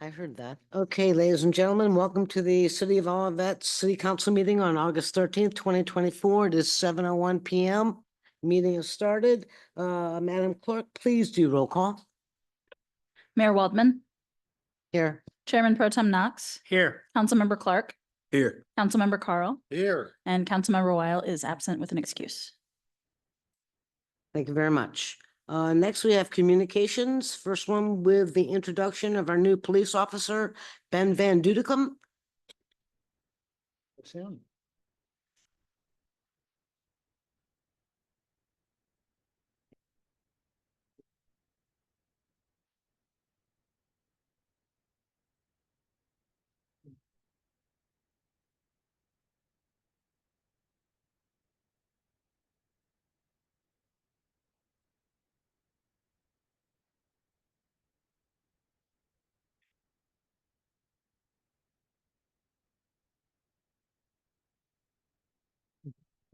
I heard that. Okay, ladies and gentlemen, welcome to the City of Olivet City Council meeting on August 13th, 2024. It is 7:01 PM. Meeting has started. Madam Clerk, please do roll call. Mayor Waldman, Here. Chairman Pro Tem Knox, Here. Councilmember Clark, Here. Councilmember Carl, Here. and Councilmember Weil is absent with an excuse. Thank you very much. Next, we have communications. First one with the introduction of our new police officer, Ben Van Dudecum. It's him.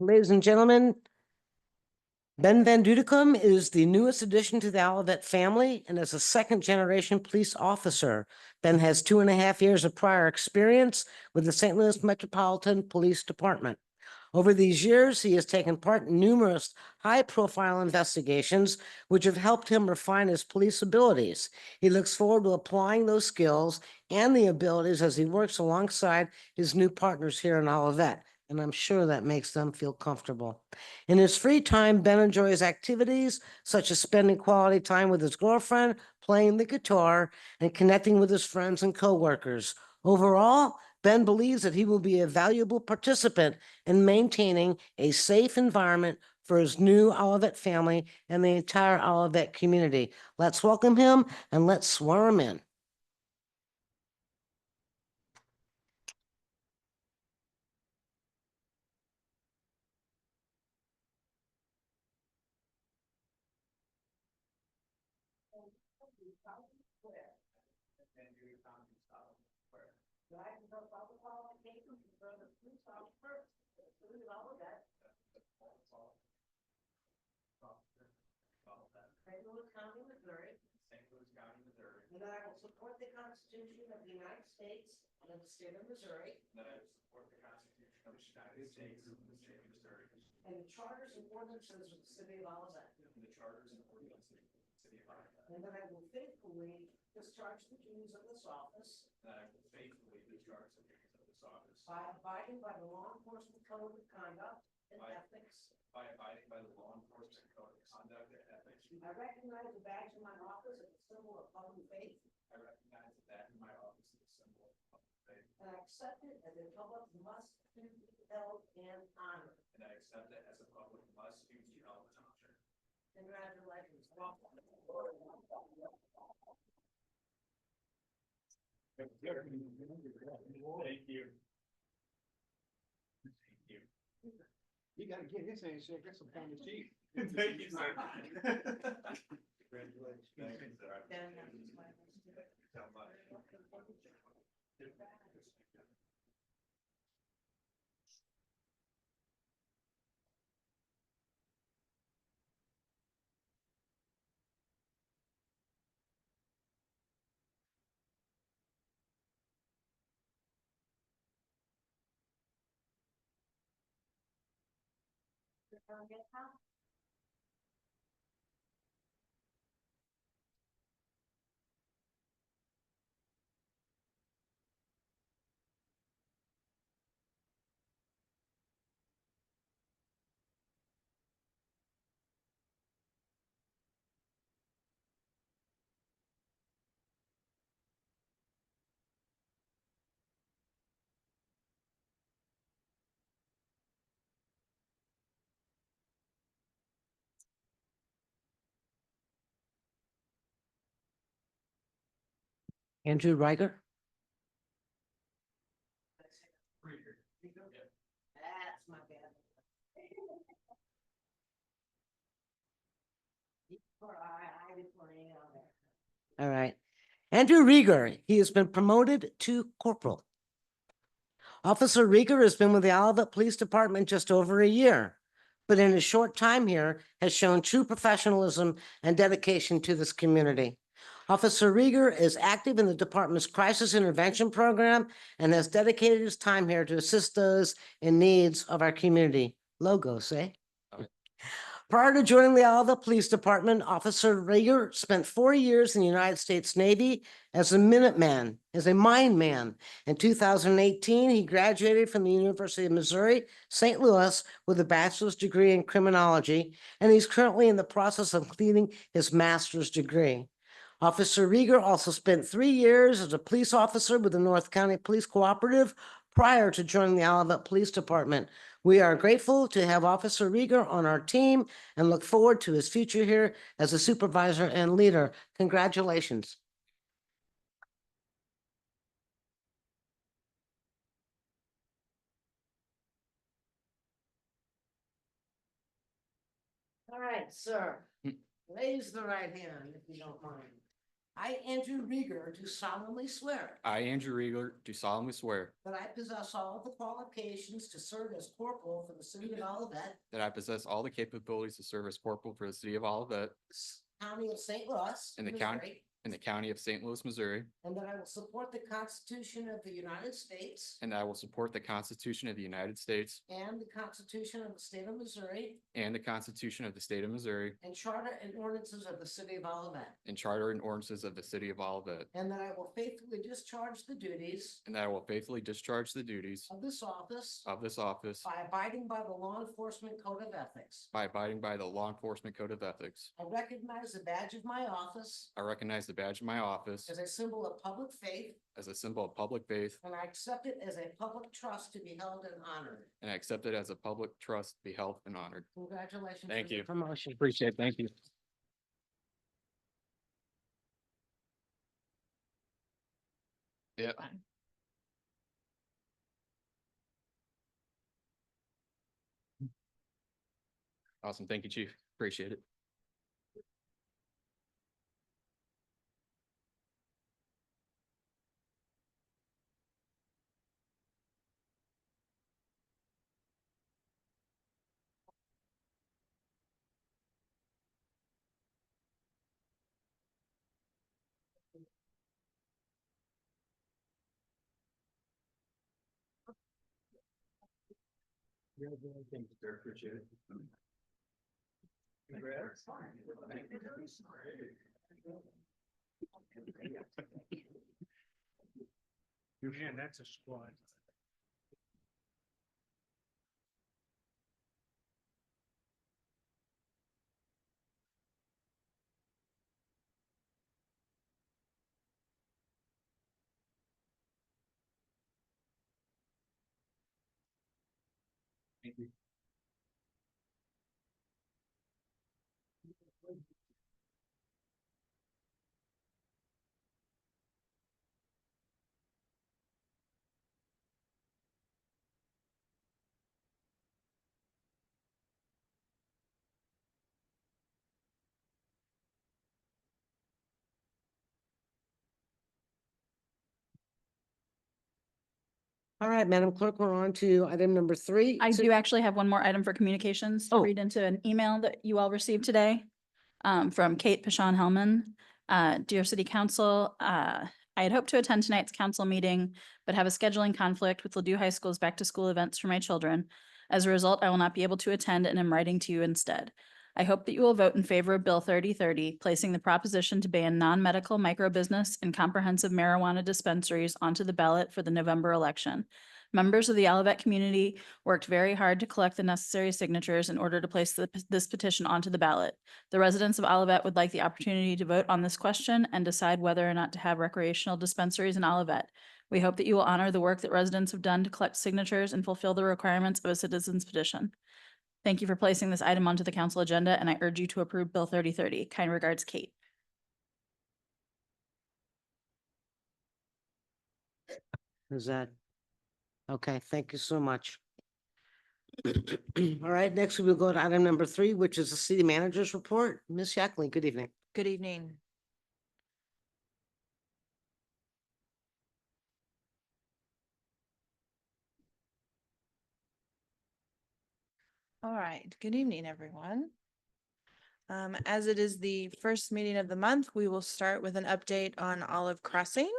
Ladies and gentlemen, Ben Van Dudecum is the newest addition to the Olivet family and is a second-generation police officer. Ben has 2.5 years of prior experience with the St. Louis Metropolitan Police Department. Over these years, he has taken part in numerous high-profile investigations, which have helped him refine his police abilities. He looks forward to applying those skills and the abilities as he works alongside his new partners here in Olivet, and I'm sure that makes them feel comfortable. In his free time, Ben enjoys activities such as spending quality time with his girlfriend, playing the guitar, and connecting with his friends and coworkers. Overall, Ben believes that he will be a valuable participant in maintaining a safe environment for his new Olivet family and the entire Olivet community. Let's welcome him and let's swear him in. St. Louis County, Missouri. And that I will support the Constitution of the United States and of the state of Missouri. And the charters and ordinances of the city of Olivet. And that I will faithfully discharge the duties of this office. By abiding by the law enforcement code of conduct and ethics. I recognize the badge of my office as a symbol of public faith. And I accept it as a public must be held in honor. Congratulations. Thank you. You gotta get his handshake, get some kind of cheek. Thank you, sir. Congratulations. Thank you, sir. So much. Andrew Riger. That's my bad. All right. Andrew Rieger, he has been promoted to corporal. Officer Rieger has been with the Olivet Police Department just over a year, but in his short time here has shown true professionalism and dedication to this community. Officer Rieger is active in the department's crisis intervention program and has dedicated his time here to assist those in needs of our community. Logos, eh? Prior to joining the Olivet Police Department, Officer Rieger spent 4 years in the United States Navy as a Minuteman, as a mine man. In 2018, he graduated from the University of Missouri, St. Louis, with a bachelor's degree in criminology, and he's currently in the process of completing his master's degree. Officer Rieger also spent 3 years as a police officer with the North County Police Cooperative prior to joining the Olivet Police Department. We are grateful to have Officer Rieger on our team and look forward to his future here as a supervisor and leader. Congratulations. All right, sir. Raise the right hand if you don't mind. I, Andrew Rieger, do solemnly swear I, Andrew Rieger, do solemnly swear that I possess all the qualifications to serve as corporal for the city of Olivet, that I possess all the capabilities to serve as corporal for the city of Olivet County of St. Louis, In the county- Missouri, in the county of St. Louis, Missouri, and that I will support the Constitution of the United States and that I will support the Constitution of the United States and the Constitution of the State of Missouri and the Constitution of the state of Missouri and Charter and ordinances of the city of Olivet, and charter and ordinances of the city of Olivet, and that I will faithfully discharge the duties and that I will faithfully discharge the duties of this office of this office by abiding by the law enforcement code of ethics. by abiding by the law enforcement code of ethics. I recognize the badge of my office I recognize the badge of my office as a symbol of public faith, as a symbol of public faith, and I accept it as a public trust to be held and honored. and I accept it as a public trust to be held and honored. Congratulations. Thank on your you. Promotion. Appreciate it. Thank you. Yeah. Awesome. Thank you, Chief. Appreciate it. Thank you, sir. Appreciate it. Congrats. Man, that's a squad. Thank you. All right, Madam Clerk, we're on to item number 3. I do actually have one more item for communications to Oh. read into an email that you all received today from Kate Pashon Hellman. Dear City Council, I had hoped to attend tonight's council meeting, but have a scheduling conflict with Ladue High School's back-to-school events for my children. As a result, I will not be able to attend and am writing to you instead. I hope that you will vote in favor of Bill 3030, placing the proposition to ban non-medical microbusiness and comprehensive marijuana dispensaries onto the ballot for the November election. Members of the Olivet community worked very hard to collect the necessary signatures in order to place this petition onto the ballot. The residents of Olivet would like the opportunity to vote on this question and decide whether or not to have recreational dispensaries in Olivet. We hope that you will honor the work that residents have done to collect signatures and fulfill the requirements of a citizen's petition. Thank you for placing this item onto the council agenda, and I urge you to approve Bill 3030. Kind regards, Kate. Is that? Okay, thank you so much. All right, next we will go to item number 3, which is the city manager's report. Ms. Shackley, good evening. Good evening. All right, good evening, everyone. As it is the first meeting of the month, we will start with an update on Olive Crossing.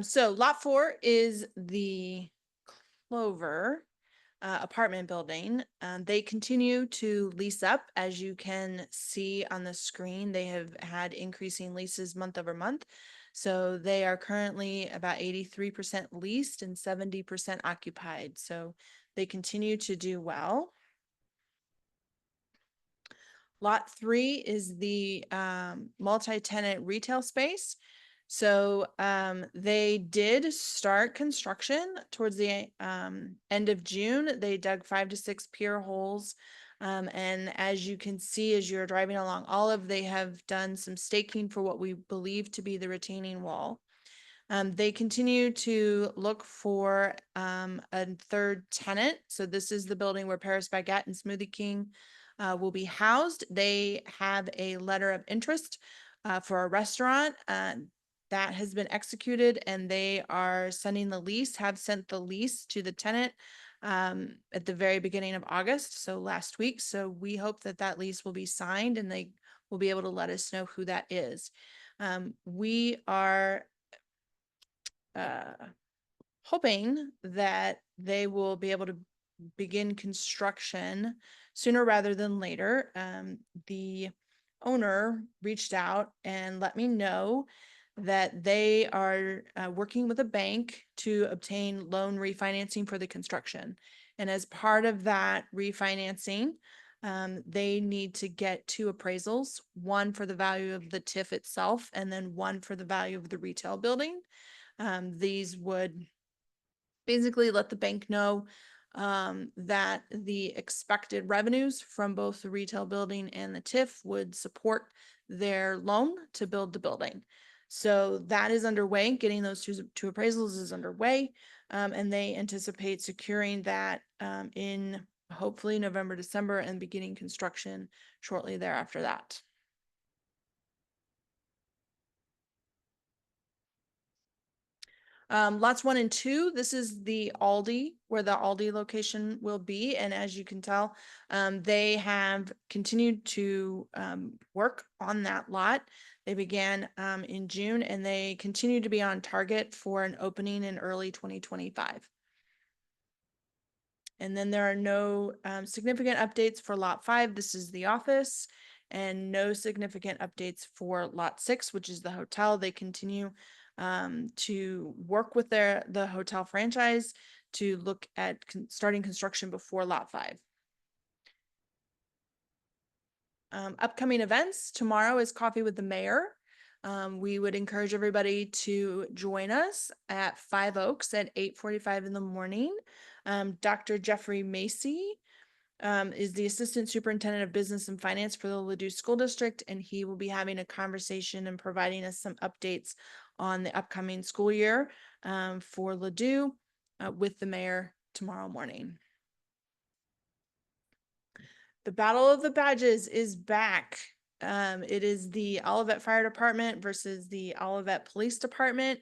So lot 4 is the Clover apartment building. They continue to lease up. As you can see on the screen, they have had increasing leases month over month. So they are currently about 83% leased and 70% occupied. So they continue to do well. Lot 3 is the multi-tenant retail space. So they did start construction towards the end of June. They dug 5 to 6 pier holes. And as you can see, as you're driving along Olive, they have done some staking for what we believe to be the retaining wall. They continue to look for a third tenant. So this is the building where Paris Baguette and Smoothie King will be housed. They have a letter of interest for a restaurant that has been executed, and they are sending the lease, have sent the lease to the tenant at the very beginning of August, so last week. So we hope that that lease will be signed and they will be able to let us know who that is. We are hoping that they will be able to begin construction sooner rather than later. The owner reached out and let me know that they are working with a bank to obtain loan refinancing for the construction. And as part of that refinancing, they need to get 2 appraisals, one for the value of the TIF itself, and then one for the value of the retail building. These would basically let the bank know that the expected revenues from both the retail building and the TIF would support their loan to build the building. So that is underway. Getting those two appraisals is underway, and they anticipate securing that in hopefully November, December, and beginning construction shortly thereafter that. Lots 1 and 2, this is the Aldi, where the Aldi location will be. And as you can tell, they have continued to work on that lot. They began in June and they continue to be on target for an opening in early 2025. And then there are no significant updates for lot 5. This is the office, and no significant updates for lot 6, which is the hotel. They continue to work with the hotel franchise to look at starting construction before lot 5. Upcoming events, tomorrow is Coffee with the Mayor. We would encourage everybody to join us at 5 Oaks at 8:45 in the morning. Dr. Jeffrey Macy is the Assistant Superintendent of Business and Finance for the Ladue School District, and he will be having a conversation and providing us some updates on the upcoming school year for Ladue with the mayor tomorrow morning. The Battle of the Badges is back. It is the Olivet Fire Department versus the Olivet Police Department.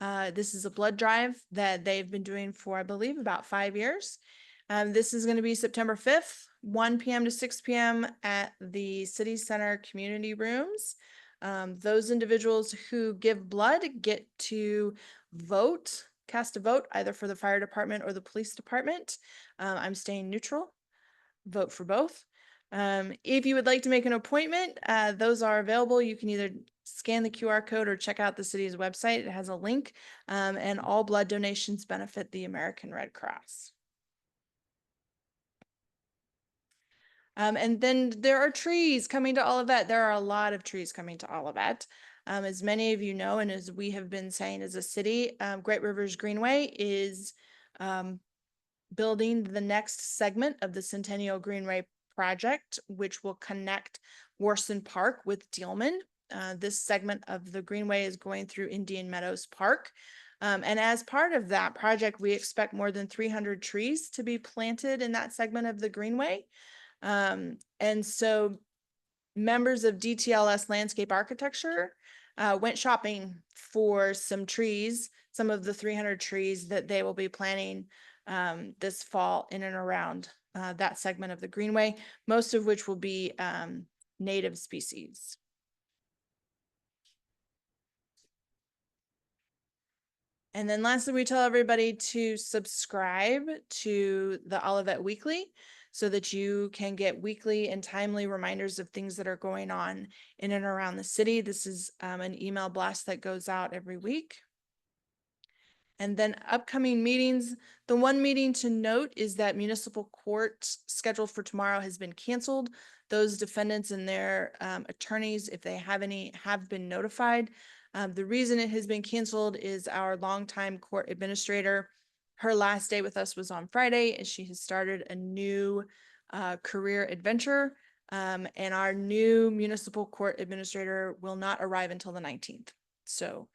This is a blood drive that they've been doing for, I believe, about 5 years. This is going to be September 5th, 1 p.m. to 6 p.m. at the City Center community rooms. Those individuals who give blood get to cast a vote either for the fire department or the police department. I'm staying neutral. Vote for both. If you would like to make an appointment, those are available. You can either scan the QR code or check out the city's website. It has a link, and all blood donations benefit the American Red Cross. And then there are trees coming to Olivet. There are a lot of trees coming to Olivet. As many of you know, and as we have been saying as a city, Great Rivers Greenway is building the next segment of the Centennial Greenway project, which will connect Worson Park with Dealman. This segment of the Greenway is going through Indian Meadows Park. And as part of that project, we expect more than 300 trees to be planted in that segment of the Greenway. And so members of DTLS Landscape Architecture went shopping for some trees, some of the 300 trees that they will be planting this fall in and around that segment of the Greenway, most of which will be native species. And then lastly, we tell everybody to subscribe to the Olivet Weekly so that you can get weekly and timely reminders of things that are going on in and around the city. This is an email blast that goes out every week. And then upcoming meetings, the one meeting to note is that municipal court scheduled for tomorrow has been canceled. Those defendants and their attorneys, if they have any, have been notified. The reason it has been canceled is our longtime court administrator. Her last day with us was on Friday, and she has started a new career adventure. And our new municipal court administrator will not arrive until the 19th. So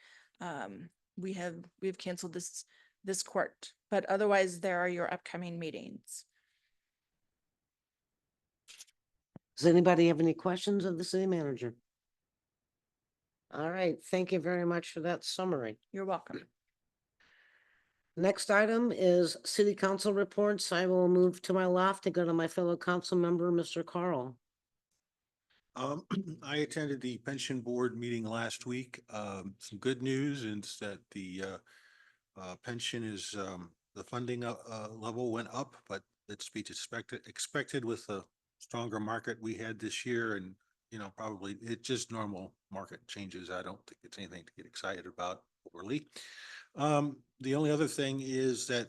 we've canceled this court, but otherwise there are your upcoming meetings. Does anybody have any questions of the city manager? All right, thank you very much for that summary. You're welcome. Next item is city council reports. I will move to my left to go to my fellow council member, Mr. Carl. I attended the pension board meeting last week. Some good news is that the pension is, the funding level went up, but it's to be expected with the stronger market we had this year, and probably it's just normal market changes. I don't think it's anything to get excited about overly. The only other thing is that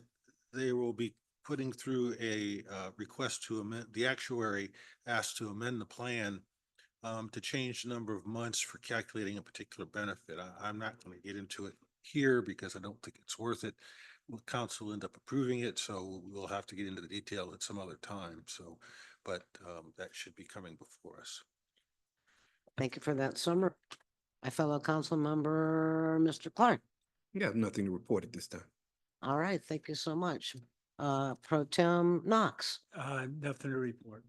they will be putting through a request to amend, the actuary asked to amend the plan to change the number of months for calculating a particular benefit. I'm not going to get into it here because I don't think it's worth it. Will council end up approving it? So we'll have to get into the detail at some other time. So, but that should be coming before us. Thank you for that summary. My fellow council member, Mr. Clark. You have nothing to report at this time. All right, thank you so much. Pro Tem Knox. Nothing to report.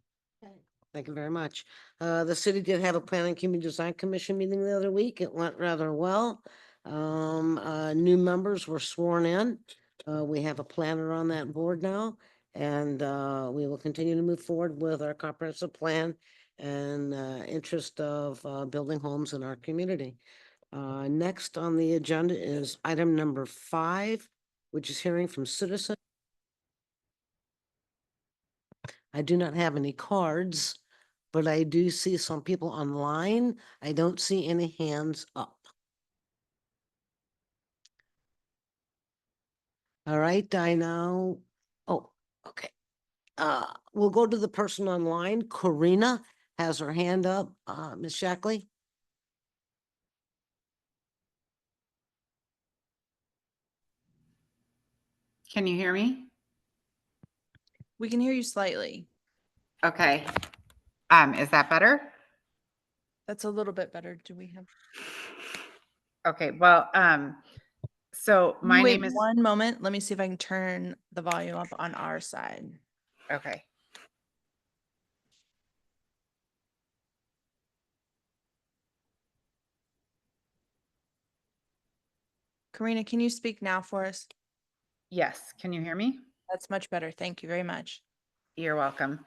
Thank you very much. The city did have a planning community design commission meeting the other week. It went rather well. New members were sworn in. We have a planner on that board now, and we will continue to move forward with our comprehensive plan and interest of building homes in our community. Next on the agenda is item number 5, which is hearing from citizens. I do not have any cards, but I do see some people online. I don't see any hands up. All right, I now, oh, okay. We'll go to the person online. Karina has her hand up. Ms. Shackley? Can you hear me? We can hear you slightly. Okay. Is that better? That's a little bit better. Do we have? Okay, well, so my Wait name is, one moment. Let me see if I can turn the volume up on our side. okay. Karina, can you speak now for us? Yes, can you hear me? That's much better. Thank you very much. You're welcome.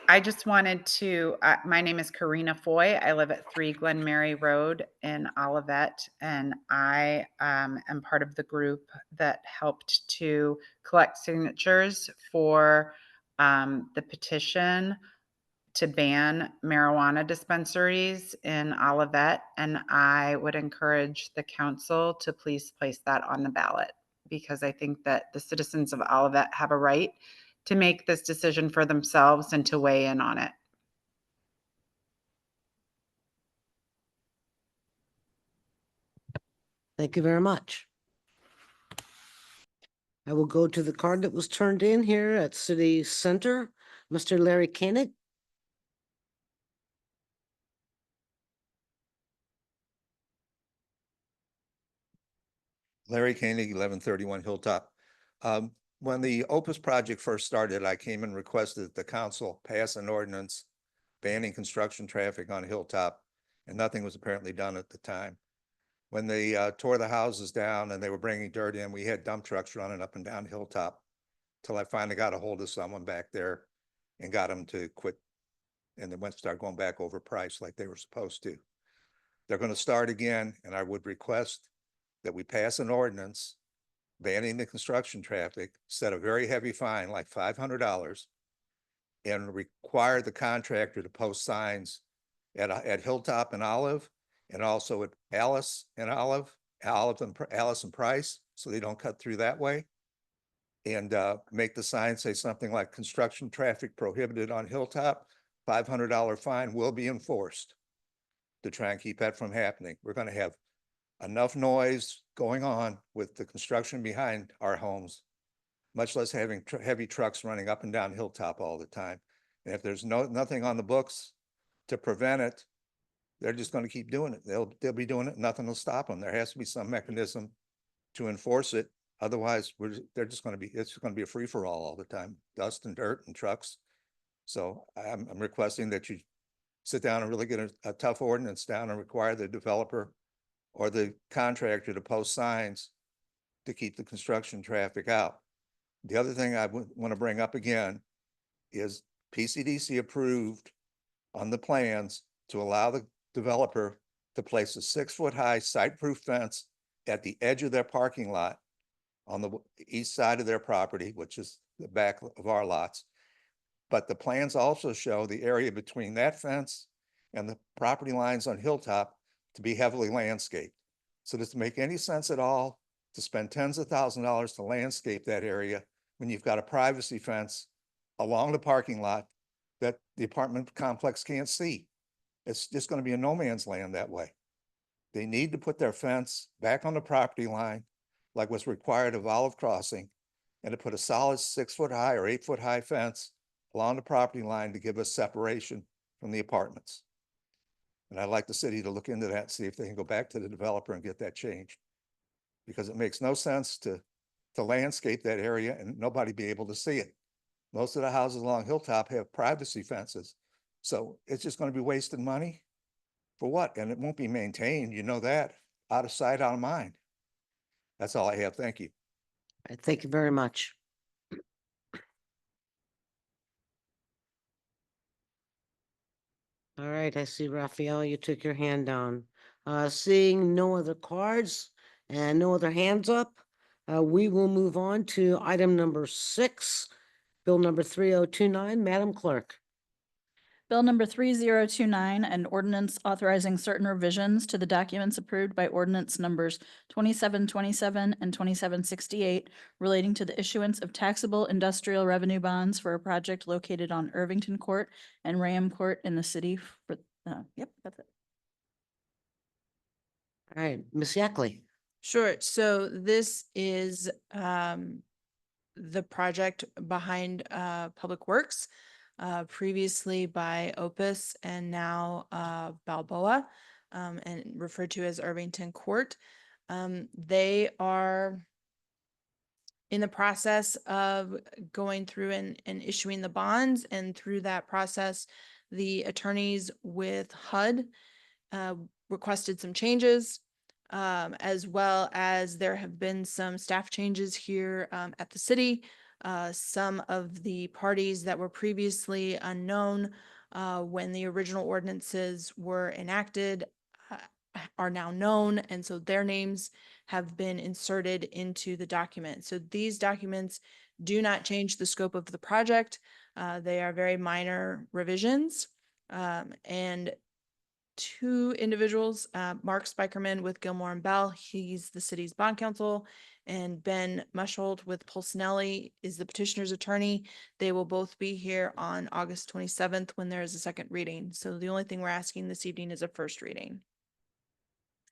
I just wanted to, my name is Karina Foy. I live at 3 Glen Mary Road in Olivet, and I am part of the group that helped to collect signatures for the petition to ban marijuana dispensaries in Olivet. And I would encourage the council to please place that on the ballot, because I think that the citizens of Olivet have a right to make this decision for themselves and to weigh in on it. Thank you very much. I will go to the card that was turned in here at City Center. Mr. Larry Koenig. Larry Koenig, 1131 Hilltop. When the Opus project first started, I came and requested that the council pass an ordinance banning construction traffic on Hilltop and nothing was apparently done at the time. When they tore the houses down and they were bringing dirt in, we had dump trucks running up and down Hilltop till I finally got a hold of someone back there and got them to quit. And they start going back over price like they were supposed to. They're going to start again, and I would request that we pass an ordinance banning the construction traffic, set a very heavy fine, like $500, and require the contractor to post signs at Hilltop and Olive, and also at Alice and Olive, Alice and Price, so they don't cut through that way. And make the sign say something like construction traffic prohibited on Hilltop, $500 fine will be enforced to try and keep that from happening. We're going to have enough noise going on with the construction behind our homes, much less having heavy trucks running up and down Hilltop all the time. And if there's nothing on the books to prevent it, they're just going to keep doing it. They'll be doing it. Nothing will stop them. There has to be some mechanism to enforce it. Otherwise, it's going to be a free for all the time, dust and dirt and trucks. So I'm requesting that you sit down and really get a tough ordinance down and require the developer or the contractor to post signs to keep the construction traffic out. The other thing I want to bring up again is PCDC approved on the plans to allow the developer to place a 6-foot-high site-proof fence at the edge of their parking lot on the east side of their property, which is the back of our lots. But the plans also show the area between that fence and the property lines on Hilltop to be heavily landscaped. So does it make any sense at all to spend tens of thousands of dollars to landscape that area when you've got a privacy fence along the parking lot that the apartment complex can't see? It's just going to be a no man's land that way. They need to put their fence back on the property line like was required of Olive Crossing, and to put a solid 6-foot-high or 8-foot-high fence along the property line to give us separation from the apartments. And I'd like the city to look into that, see if they can go back to the developer and get that changed. Because it makes no sense to landscape that area and nobody be able to see it. Most of the houses along Hilltop have privacy fences. So it's just going to be wasting money for what? And it won't be maintained, you know that, out of sight, out of mind. That's all I have. Thank you. All right, thank you very much. All right, I see Raphael, you took your hand down. Seeing no other cards and no other hands up, we will move on to item number 6, bill number 3029. Madam Clerk. Bill number 3029, an ordinance authorizing certain revisions to the documents approved by ordinance numbers 2727 and 2768 relating to the issuance of taxable industrial revenue bonds for a project located on Irvington Court and Ram Court in the city. Yep, that's it. All right, Ms. Yackley. Sure. So this is the project behind Public Works, previously by Opus and now Balboa, and referred to as Irvington Court. They are in the process of going through and issuing the bonds, and through that process, the attorneys with HUD requested some changes, as well as there have been some staff changes here at the city. Some of the parties that were previously unknown when the original ordinances were enacted are now known, and so their names have been inserted into the document. So these documents do not change the scope of the project. They are very minor revisions, and 2 individuals, Mark Spikerman with Gilmore and Bell, he's the city's bond counsel, and Ben Mushold with Pulsinelli is the petitioner's attorney. They will both be here on August 27th when there is a second reading. So the only thing we're asking this evening is a first reading.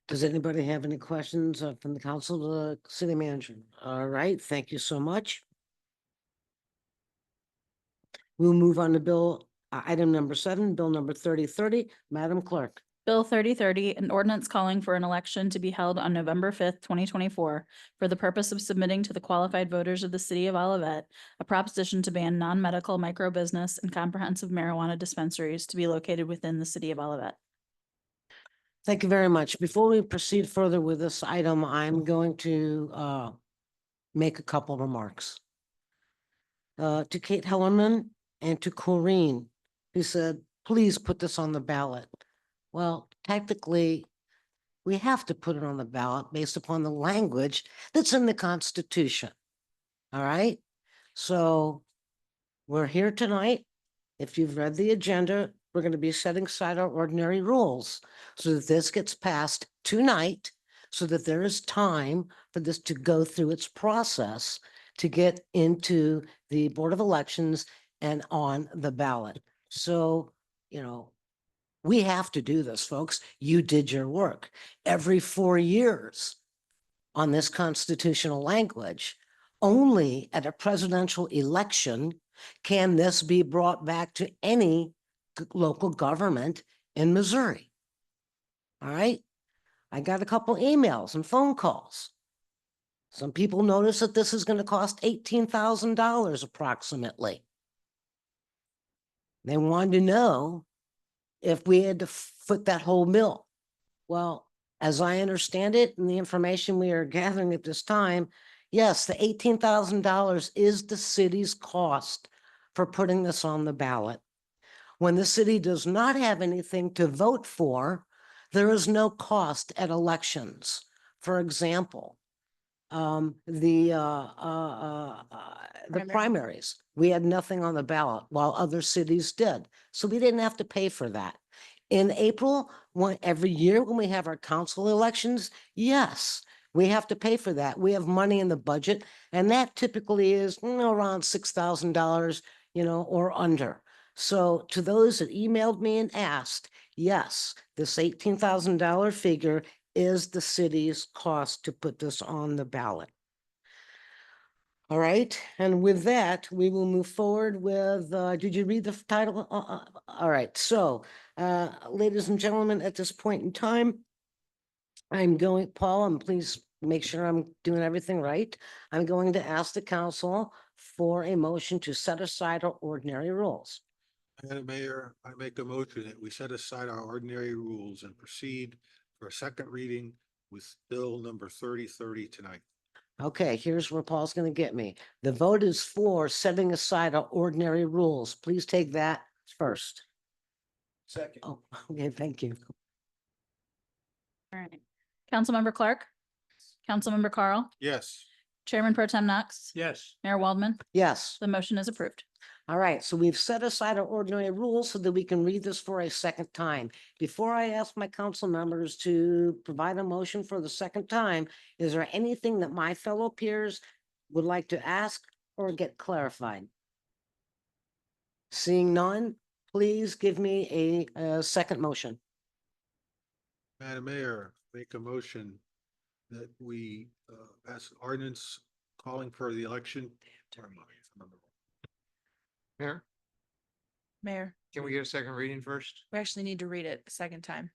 Does anybody have any questions from the council to the city manager? All right, thank you so much. We'll move on to bill, item number 7, bill number 3030. Madam Clerk. Bill 3030, an ordinance calling for an election to be held on November 5th, 2024, for the purpose of submitting to the qualified voters of the city of Olivet a proposition to ban non-medical micro-business and comprehensive marijuana dispensaries to be located within the city of Olivet. Thank you very much. Before we proceed further with this item, I'm going to make a couple remarks. To Kate Hellerman and to Corrine, who said, please put this on the ballot. Well, technically, we have to put it on the ballot based upon the language that's in the Constitution. All right? So we're here tonight. If you've read the agenda, we're going to be setting aside our ordinary rules so that this gets passed tonight, so that there is time for this to go through its process to get into the Board of Elections and on the ballot. So, you know, we have to do this, folks. You did your work. Every 4 years on this constitutional language, only at a presidential election can this be brought back to any local government in Missouri. All right? I got a couple emails and phone calls. Some people notice that this is going to cost $18,000 approximately. They wanted to know if we had to foot that whole mill. Well, as I understand it and the information we are gathering at this time, yes, the $18,000 is the city's cost for putting this on the ballot. When the city does not have anything to vote for, there is no cost at elections. For example, the Primary. primaries, we had nothing on the ballot while other cities did. So we didn't have to pay for that. In April, every year when we have our council elections, yes, we have to pay for that. We have money in the budget, and that typically is around $6,000, or under. So to those that emailed me and asked, yes, this $18,000 figure is the city's cost to put this on the ballot. All right, and with that, we will move forward with, did you read the title? All right, so, ladies and gentlemen, at this point in time, I'm going, Paul, and please make sure I'm doing everything right. I'm going to ask the council for a motion to set aside our ordinary rules. Madam Mayor, I make a motion that we set aside our ordinary rules and proceed for a second reading with bill number 3030 tonight. Okay, here's where Paul's gonna get me. The vote is for setting aside our ordinary rules. Please take that first. Second. Oh, okay, thank you. All right. Councilmember Clark, Councilmember Carl, Yes. Chairman Pro Tem Knox, Yes. Mayor Waldman, Yes, the motion is approved. all right, so we've set aside our ordinary rules so that we can read this for a second time. Before I ask my council members to provide a motion for the second time, is there anything that my fellow peers would like to ask or get clarified? Seeing none, please give me a second motion. Madam Mayor, make a motion that we pass an ordinance calling for the election. Mayor, Mayor, can we get a second reading first? we actually need to read it a second time.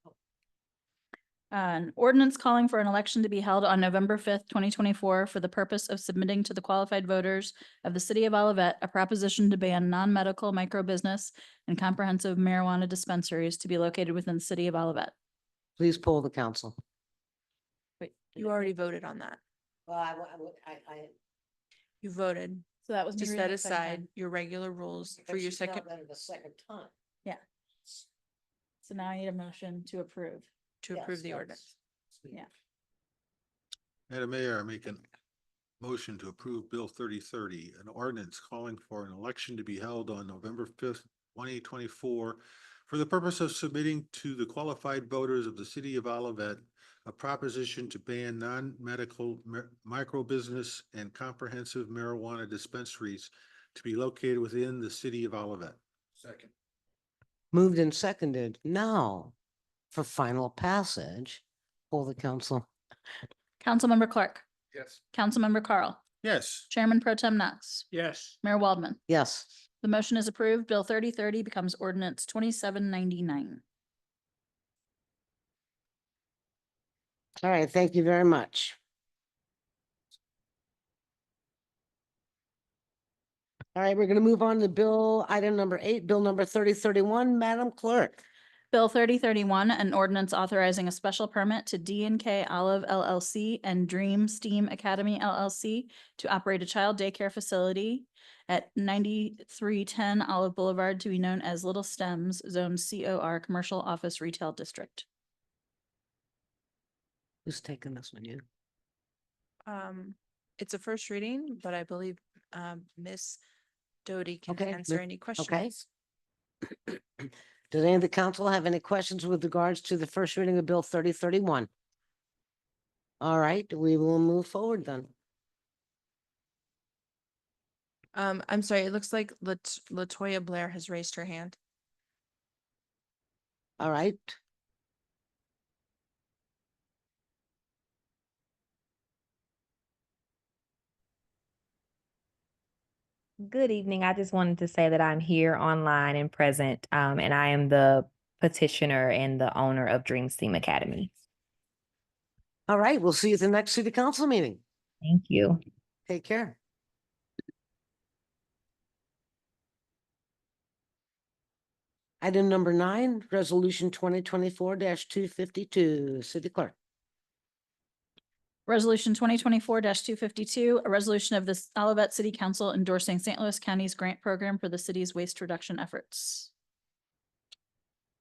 An ordinance calling for an election to be held on November 5th, 2024 for the purpose of submitting to the qualified voters of the city of Olivet a proposition to ban non-medical micro-business and comprehensive marijuana dispensaries to be located within the city of Olivet. Please poll the council. Wait, You already voted on that. Well, You voted So that was to me reading set it a second aside time. your regular rules for your second, The second time. Yeah. So now I need a motion to approve. to approve the ordinance. Yeah. Madam Mayor, I make a motion to approve Bill 3030, an ordinance calling for an election to be held on November 5th, 2024 for the purpose of submitting to the qualified voters of the city of Olivet a proposition to ban non-medical micro-business and comprehensive marijuana dispensaries to be located within the city of Olivet. Second. Moved and seconded. Now, for final passage, poll the council. Councilmember Clark, Yes. Councilmember Carl, Yes. Chairman Pro Tem Knox, Yes. Mayor Waldman. Yes. The motion is approved. Bill 3030 becomes ordinance 2799. All right, thank you very much. All right, we're gonna move on to item number 8, bill number 3031. Madam Clerk, Bill 3031, an ordinance authorizing a special permit to D&K Olive LLC and Dream Steam Academy LLC to operate a child daycare facility at 9310 Olive Boulevard to be known as Little Stems Zone COR Commercial Office Retail District. Who's taking this one? You? It's a first reading, but I believe, Miss Doty can Okay, answer mi- any questions. Does any of the council have any questions with regards to the first reading of Bill 3031? All right, we will move forward then. I'm sorry, it looks like Latoya Blair has raised her hand. All right. Good evening. I just wanted to say that I'm here online and present, and I am the petitioner and the owner of Dream Steam Academy. All right, we'll see you at the next city council meeting. Thank you. Take care. Item number 9, resolution 2024-252, city clerk. Resolution 2024-252, a resolution of the Olivet City Council endorsing St. Louis County's grant program for the city's waste reduction efforts.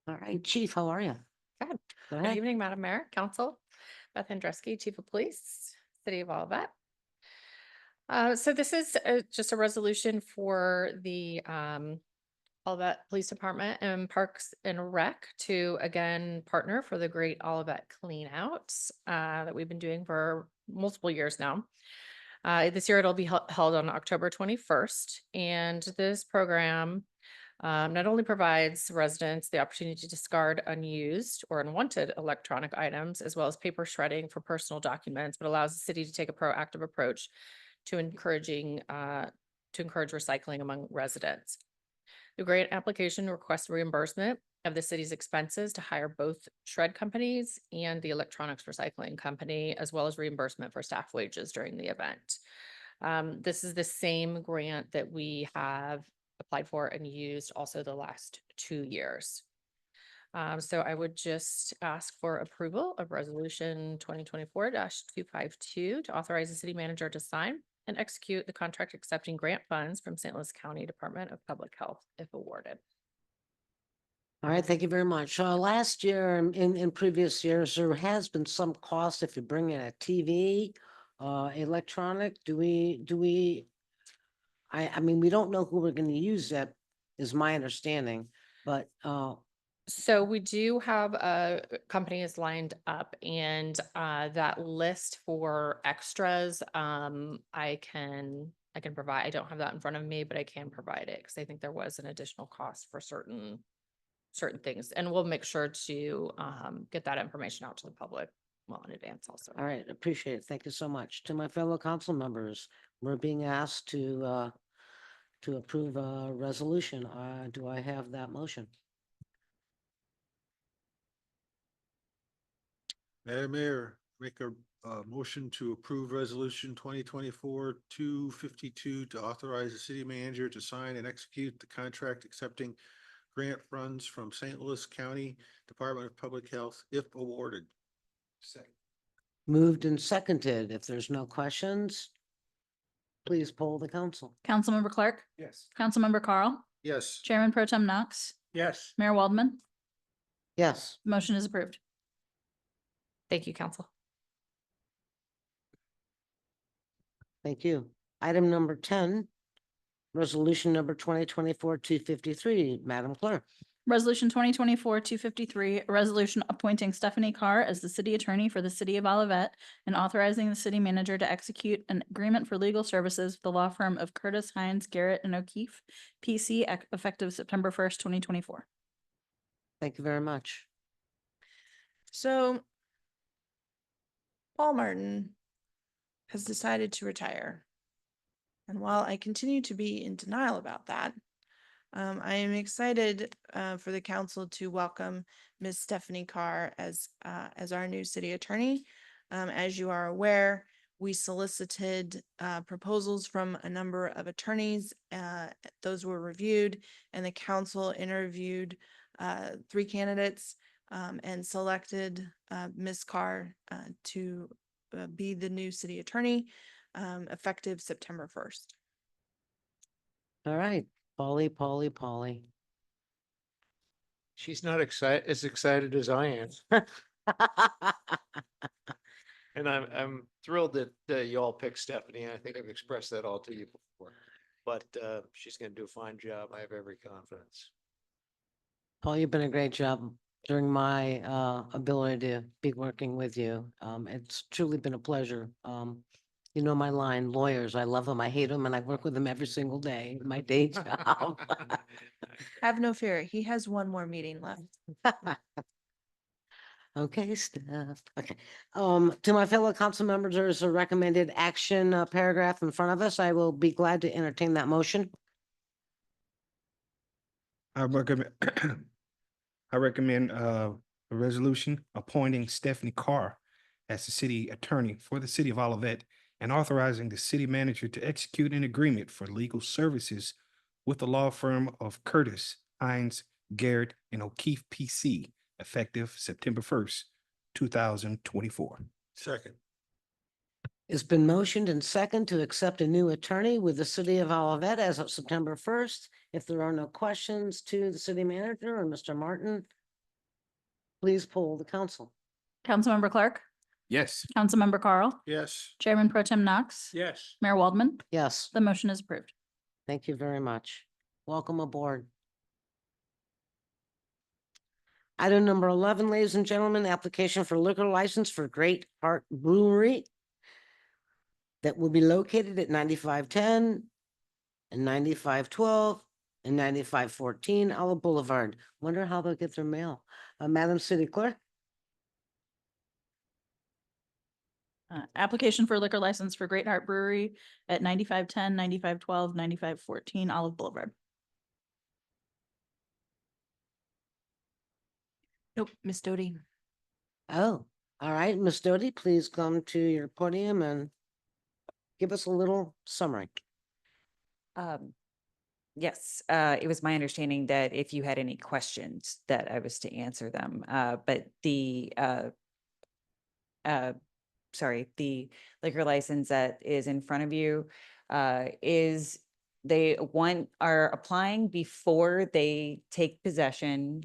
All right, chief, how are you? Good. Go Good ahead. evening, Madam Mayor, Council. Beth Andreski, Chief of Police, City of Olivet. So this is just a resolution for the Olivet Police Department and Parks and Rec to again partner for the Great Olivet Clean Outs that we've been doing for multiple years now. This year it'll be held on October 21st, and this program not only provides residents the opportunity to discard unused or unwanted electronic items, as well as paper shredding for personal documents, but allows the city to take a proactive approach to encourage recycling among residents. The grant application requests reimbursement of the city's expenses to hire both shred companies and the electronics recycling company, as well as reimbursement for staff wages during the event. This is the same grant that we have applied for and used also the last 2 years. So I would just ask for approval of resolution 2024-252 to authorize the city manager to sign and execute the contract accepting grant funds from St. Louis County Department of Public Health if awarded. All right, thank you very much. Last year and in previous years, there has been some cost if you bring in a TV, electronic. I mean, we don't know who we're gonna use that, is my understanding, but, So we do have companies lined up, and that list for extras, I can provide. I don't have that in front of me, but I can provide it because I think there was an additional cost for certain things, and we'll make sure to get that information out to the public well in advance also. all right, appreciate it. Thank you so much. To my fellow council members, we're being asked to approve a resolution. Do I have that motion? Madam Mayor, make a motion to approve resolution 2024-252 to authorize the city manager to sign and execute the contract accepting grant funds from St. Louis County Department of Public Health if awarded. Second. Moved and seconded. If there's no questions, please poll the council. Councilmember Clark, Yes. Councilmember Carl, Yes. Chairman Pro Tem Knox, Yes. Mayor Waldman. Yes, Motion is approved. Thank you, Council. thank you. Item number 10, resolution number 2024-253, Madam Clerk. Resolution 2024-253, a resolution appointing Stephanie Carr as the city attorney for the city of Olivet and authorizing the city manager to execute an agreement for legal services with the law firm of Curtis, Hines, Garrett, and O'Keefe, PC, effective September 1st, 2024. Thank you very much. So Paul Martin has decided to retire. And while I continue to be in denial about that, I am excited for the council to welcome Ms. Stephanie Carr as our new city attorney. As you are aware, we solicited proposals from a number of attorneys. Those were reviewed, and the council interviewed three candidates and selected Ms. Carr to be the new city attorney effective September 1st. All right, Polly. She's not as excited as I am. And I'm thrilled that you all picked Stephanie. I think I've expressed that all to you before. But she's gonna do a fine job. I have every confidence. Paul, you've been a great job during my ability to be working with you. It's truly been a pleasure. You know my line, lawyers, I love them, I hate them, and I work with them every single day in my day job. Have no fear. He has one more meeting left. Okay, Steph. Okay. To my fellow council members, there's a recommended action paragraph in front of us. I will be glad to entertain that motion. I recommend, I recommend a resolution appointing Stephanie Carr as the city attorney for the city of Olivet and authorizing the city manager to execute an agreement for legal services with the law firm of Curtis, Hines, Garrett, and O'Keefe PC, effective September 1st, 2024. Second. It's been motioned and second to accept a new attorney with the city of Olivet as of September 1st. If there are no questions to the city manager or Mr. Martin, please poll the council. Councilmember Clark, Yes. Councilmember Carl, Yes. Chairman Pro Tem Knox, Yes. Mayor Waldman. Yes, The motion is approved. thank you very much. Welcome aboard. Item number 11, ladies and gentlemen, application for liquor license for Great Heart Brewery that will be located at 9510 and 9512 and 9514 Olive Boulevard. Wonder how they'll get their mail. Madam City Clerk? Application for liquor license for Great Heart Brewery at 9510, 9512, 9514 Olive Boulevard. Nope, Miss Doty. Oh, all right, Ms. Doty, please come to your podium and give us a little summary. Yes, it was my understanding that if you had any questions that I was to answer them, but the the liquor license that is in front of you is are applying before they take possession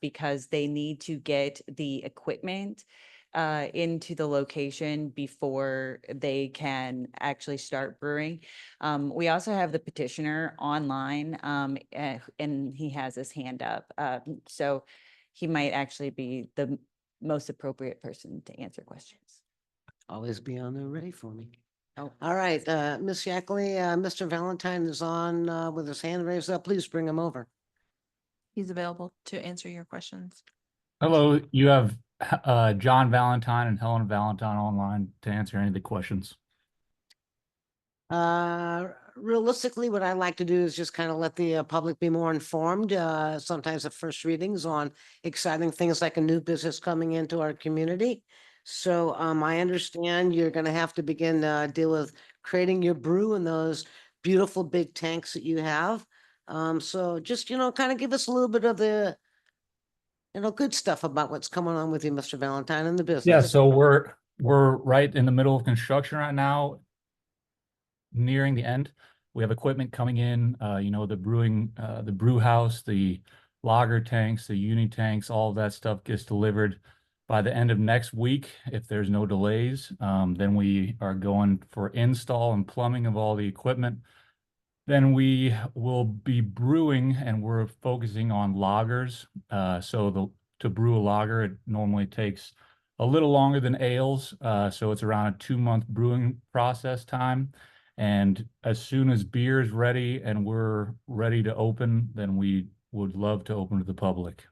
because they need to get the equipment into the location before they can actually start brewing. We also have the petitioner online and he has his hand up. So he might actually be the most appropriate person to answer questions. Always be on there ready for me. Oh, all right, Ms. Yackley, Mr. Valentine is on with his hand raised up. Please bring him over. He's available to answer your questions. Hello, you have John Valentine and Helen Valentine online to answer any of the questions. Realistically, what I like to do is just kind of let the public be more informed, sometimes at first readings on exciting things like a new business coming into our community. So I understand you're going to have to begin to deal with creating your brew in those beautiful big tanks that you have. So just, kind of give us a little bit of the, good stuff about what's going on with you, Mr. Valentine, and the business. Yeah, so we're right in the middle of construction right now, nearing the end. We have equipment coming in, the brewing, the brew house, the lager tanks, the uni tanks, all of that stuff gets delivered by the end of next week. If there's no delays, then we are going for install and plumbing of all the equipment. Then we will be brewing, and we're focusing on lagers. To brew a lager, it normally takes a little longer than ales. So it's around a 2-month brewing process time. And as soon as beer is ready and we're ready to open, then we would love to open to the public.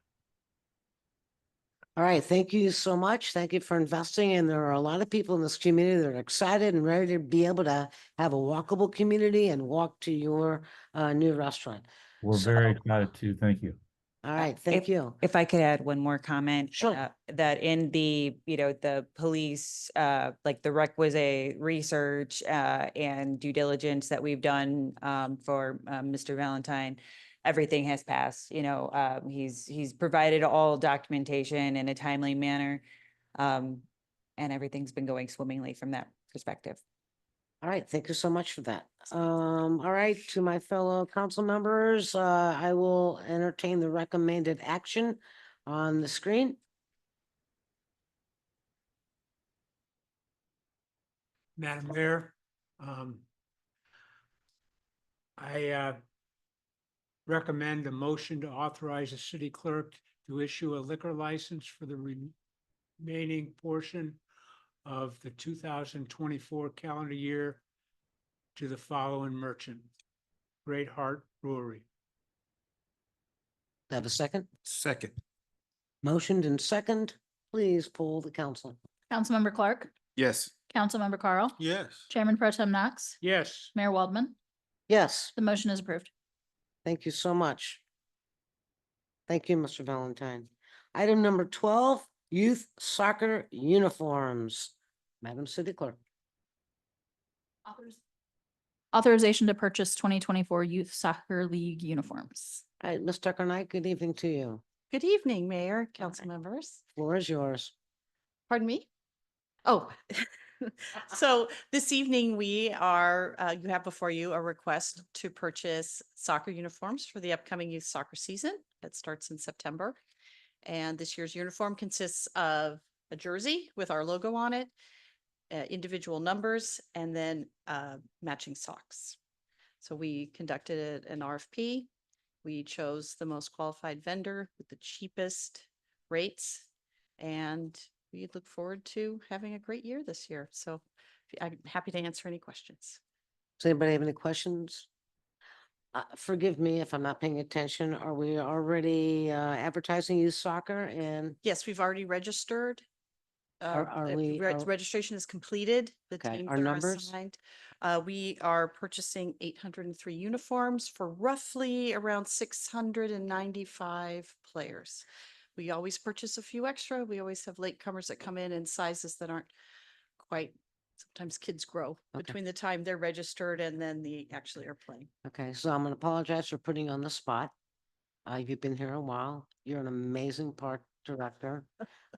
All right, thank you so much. Thank you for investing. And there are a lot of people in this community that are excited and ready to be able to have a walkable community and walk to your new restaurant. We're very excited too. Thank you. All right, thank you. If I could add one more comment. Sure. That in the, the police, like the requisite research and due diligence that we've done for Mr. Valentine, everything has passed, he's provided all documentation in a timely manner. And everything's been going swimmingly from that perspective. All right, thank you so much for that. All right, to my fellow council members, I will entertain the recommended action on the screen. Madam Mayor, I recommend a motion to authorize the city clerk to issue a liquor license for the remaining portion of the 2024 calendar year to the following merchant: Great Heart Brewery. Have a second? Second. Motioned and second, please poll the council. Councilmember Clark, Yes. Councilmember Carl, Yes. Chairman Pro Tem Knox, Yes. Mayor Waldman. Yes, The motion is approved. thank you so much. Thank you, Mr. Valentine. Item number 12, youth soccer uniforms. Madam City Clerk. Authorization to purchase 2024 Youth Soccer League uniforms. All right, Ms. Tucker Knight, good evening to you. Good evening, Mayor, council members. Floor is yours. Pardon me? Oh, so this evening we are, you have before you a request to purchase soccer uniforms for the upcoming youth soccer season. It starts in September. And this year's uniform consists of a jersey with our logo on it, individual numbers, and then matching socks. So we conducted an RFP. We chose the most qualified vendor with the cheapest rates, and we look forward to having a great year this year. So I'm happy to answer any questions. Does anybody have any questions? Forgive me if I'm not paying attention. Are we already advertising youth soccer and? Yes, we've already registered. Are we- are- Registration is completed. The Okay, teams our are numbers? assigned. We are purchasing 803 uniforms for roughly around 695 players. We always purchase a few extra. We always have latecomers that come in sizes that aren't quite, sometimes kids grow Okay. between the time they're registered and then they actually are playing. Okay, so I'm gonna apologize for putting you on the spot. You've been here a while. You're an amazing park director.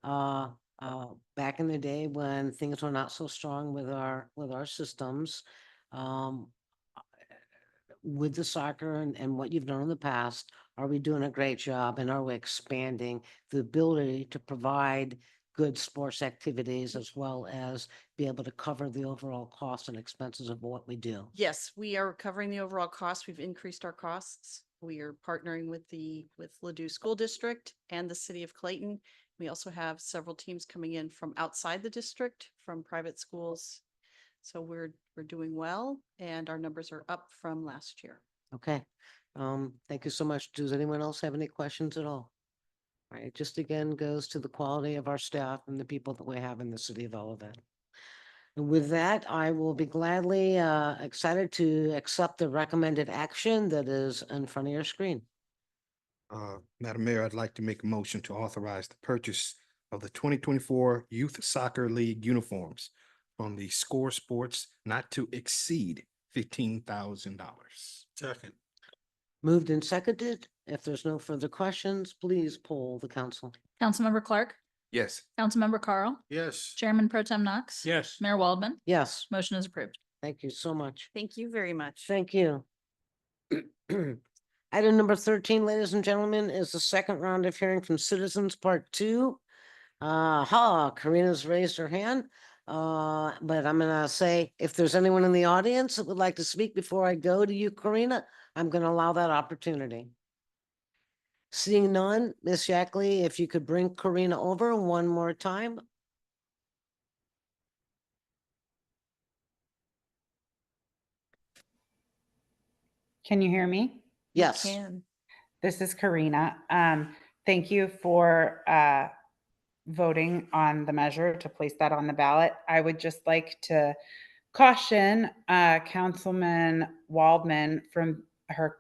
Back in the day when things were not so strong with our systems, with the soccer and what you've done in the past, are we doing a great job and are we expanding the ability to provide good sports activities as well as be able to cover the overall costs and expenses of what we do? Yes, we are covering the overall cost. We've increased our costs. We are partnering with Ladue School District and the city of Clayton. We also have several teams coming in from outside the district, from private schools. So we're doing well and our numbers are up from last year. Okay, thank you so much. Does anyone else have any questions at all? All right, just again goes to the quality of our staff and the people that we have in the city of Olivet. And with that, I will be gladly excited to accept the recommended action that is in front of your screen. Madam Mayor, I'd like to make a motion to authorize the purchase of the 2024 Youth Soccer League uniforms from the Score Sports not to exceed $15,000. Second. Moved and seconded. If there's no further questions, please poll the council. Councilmember Clark, Yes. Councilmember Carl, Yes. Chairman Pro Tem Knox. Yes. Mayor Waldman. Yes, Motion is approved. thank you so much. Thank you very much. Thank you. Item number 13, ladies and gentlemen, is the second round of hearing from citizens, part 2. Karina's raised her hand. But I'm gonna say, if there's anyone in the audience that would like to speak before I go to you, Karina, I'm gonna allow that opportunity. Seeing none, Ms. Yackley, if you could bring Karina over one more time. Can you hear me? Yes. Can. This is Karina. Thank you for voting on the measure to place that on the ballot. I would just like to caution Councilman Waldman from her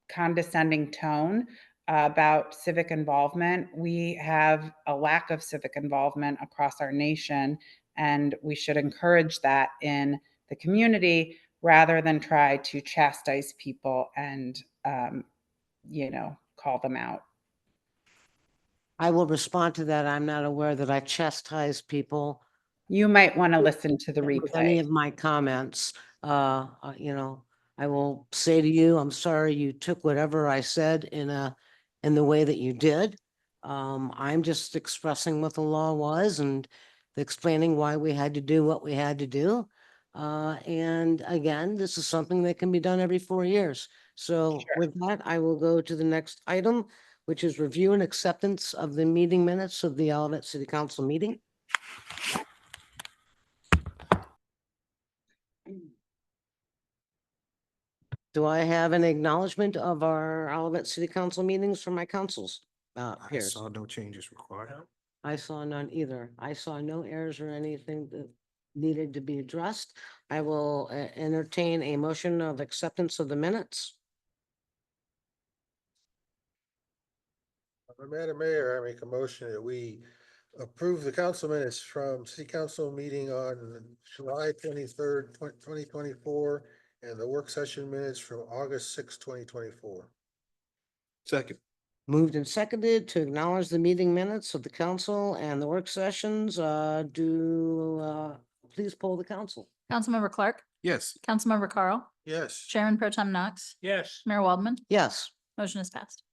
condescending tone about civic involvement. We have a lack of civic involvement across our nation, and we should encourage that in the community rather than try to chastise people and call them out. I will respond to that. I'm not aware that I chastise people. You might want to listen to the With any replay. of my comments, I will say to you, I'm sorry you took whatever I said in the way that you did. I'm just expressing what the law was and explaining why we had to do what we had to do. And again, this is something that can be done every 4 years. So with that, I will go to the next item, which is review and acceptance of the meeting minutes of the Olivet City Council meeting. Do I have an acknowledgement of our Olivet City Council meetings from my councils? I Peers? saw no changes required. I saw none either. I saw no errors or anything that needed to be addressed. I will entertain a motion of acceptance of the minutes. Madam Mayor, I make a motion that we approve the council minutes from city council meeting on July 23rd, 2024, and the work session minutes from August 6th, 2024. Second. Moved and seconded to acknowledge the meeting minutes of the council and the work sessions. Please poll the council. Councilmember Clark, Yes. Councilmember Carl, Yes. Chairman Pro Tem Knox, Yes. Mayor Waldman, Yes. motion is passed.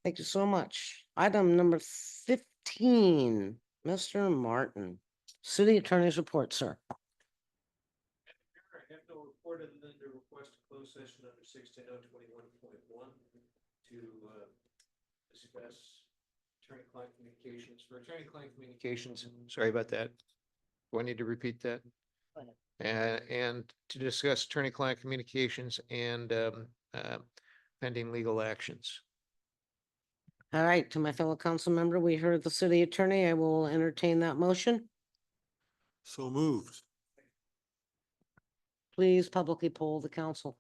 Thank you so much. Item number 15, Mr. Martin, City Attorney's report, sir. I have no report other than to request a closed session under 610-21.1 to discuss attorney-client communications. For attorney-client communications, sorry about that. Do I need to repeat that? And to discuss attorney-client communications and pending legal actions. All right, to my fellow council member, we heard the city attorney. I will entertain that motion. So moved. Please publicly poll the council.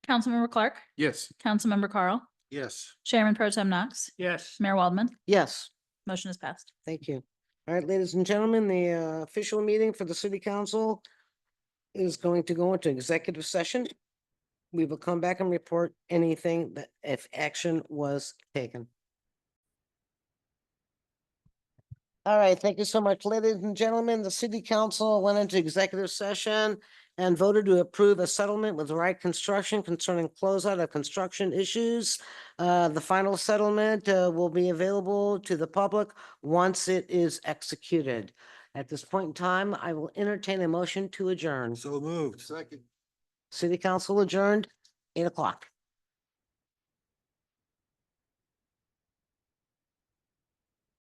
Councilmember Clark, Yes. Councilmember Carl, Yes. Chairman Pro Tem Knox, Yes. Mayor Waldman, Yes. motion is passed. Thank you. All right, ladies and gentlemen, the official meeting for the city council is going to go into executive session. We will come back and report anything that if action was taken. All right, thank you so much, ladies and gentlemen. The city council went into executive session and voted to approve a settlement with Wright Construction concerning closeout of construction issues. The final settlement will be available to the public once it is executed. At this point in time, I will entertain a motion to adjourn. So moved. Second. City council adjourned, 8 o'clock.